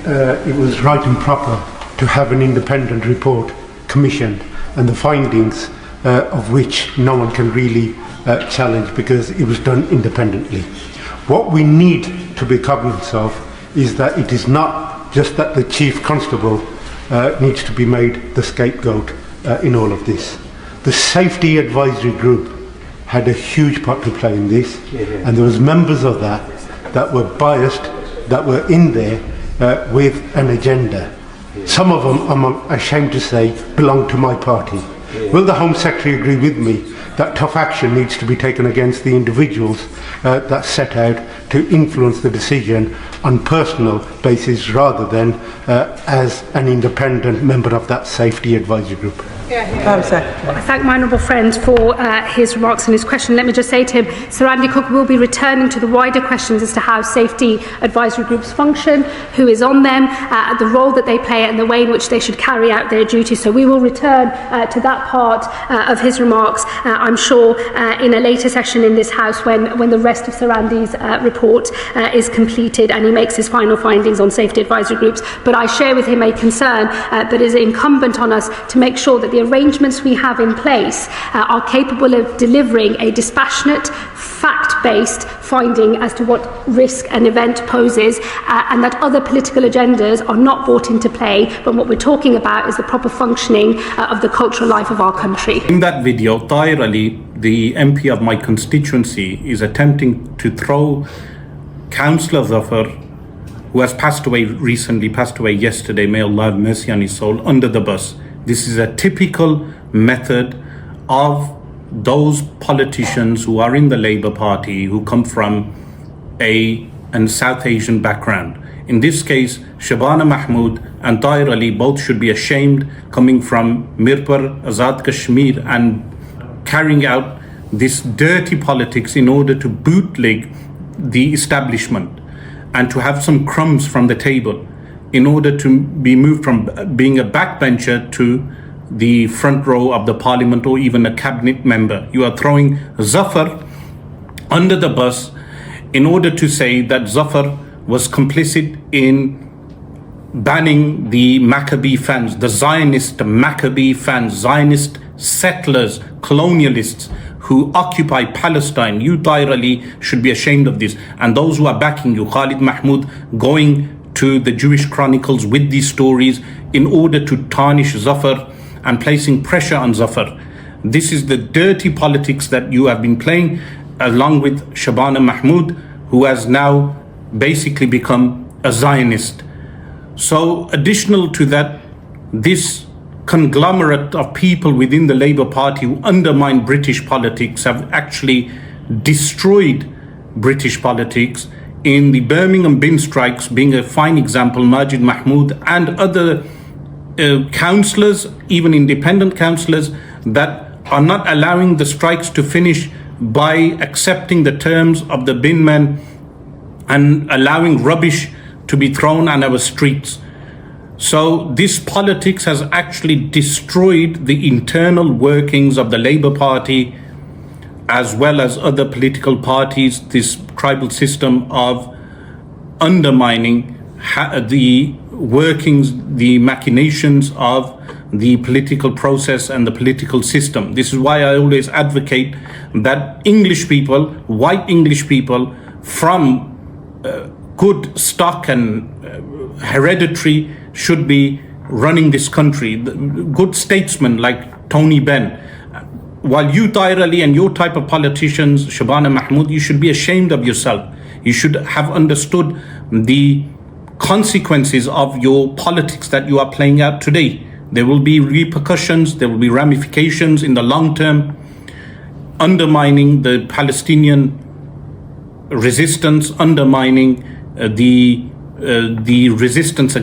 It was right and proper to have an independent report commissioned, and the findings of which no one can really challenge because it was done independently. What we need to be cognizant of is that it is not just that the Chief Constable needs to be made the scapegoat in all of this. The Safety Advisory Group had a huge part to play in this, and there was members of that were biased, that were in there with an agenda. Some of them, I'm ashamed to say, belong to my party. Will the Home Secretary agree with me that tough action needs to be taken against the individuals that set out to influence the decision on personal basis rather than as an independent member of that Safety Advisory Group? I thank my honourable friend for his remarks and his question. Let me just say to him, Sir Andy Cook will be returning to the wider questions as to how safety advisory groups function, who is on them, the role that they play and the way in which they should carry out their duties. So we will return to that part of his remarks, I'm sure, in a later session in this House when the rest of Sir Andy's report is completed and he makes his final findings on safety advisory groups. But I share with him a concern that is incumbent on us to make sure that the arrangements we have in place are capable of delivering a dispassionate, fact-based finding as to what risk an event poses, and that other political agendas are not brought into play, but what we're talking about is the proper functioning of the cultural life of our country. In that video, Tahir Ali, the MP of my constituency, is attempting to throw Councillor Zafar, who has passed away yesterday, may Allah have mercy on his soul, under the bus. This is a typical method of those politicians who are in the Labour Party who come from an South Asian background. In this case, Shabana Mahmood and Tahir Ali both should be ashamed, coming from Mirpur, Azad Kashmir, and carrying out this dirty politics in order to bootleg the establishment and to have some crumbs from the table, in order to be moved from being a backbencher to the front row of the parliament or even a cabinet member. You are throwing Zafar under the bus in order to say that Zafar was complicit in banning the Maccabee fans, the Zionist Maccabee fans, Zionist settlers, colonialists who occupy Palestine. You, Tahir Ali, should be ashamed of this. And those who are backing you, Khalid Mahmoud, going to the Jewish Chronicles with these stories in order to tarnish Zafar and placing pressure on Zafar. This is the dirty politics that you have been playing, along with Shabana Mahmood, who has now basically become a Zionist. So additional to that, this conglomerate of people within the Labour Party who undermine British politics have actually destroyed British politics. In the Birmingham bin strikes being a fine example, Majid Mahmood and other councillors, even independent councillors, that are not allowing the strikes to finish by accepting the terms of the bin men and allowing rubbish to be thrown on our streets. So this politics has actually destroyed the internal workings of the Labour Party as well as other political parties, this tribal system of undermining the workings, the machinations of the political process and the political system. This is why I always advocate that English people, white English people from good stock and hereditary should be running this country. Good statesmen like Tony Benn. While you, Tahir Ali, and your type of politicians, Shabana Mahmood, you should be ashamed of yourself. You should have understood the consequences of your politics that you are playing out today. There will be repercussions, there will be ramifications in the long term, undermining the Palestinian resistance, undermining the resistance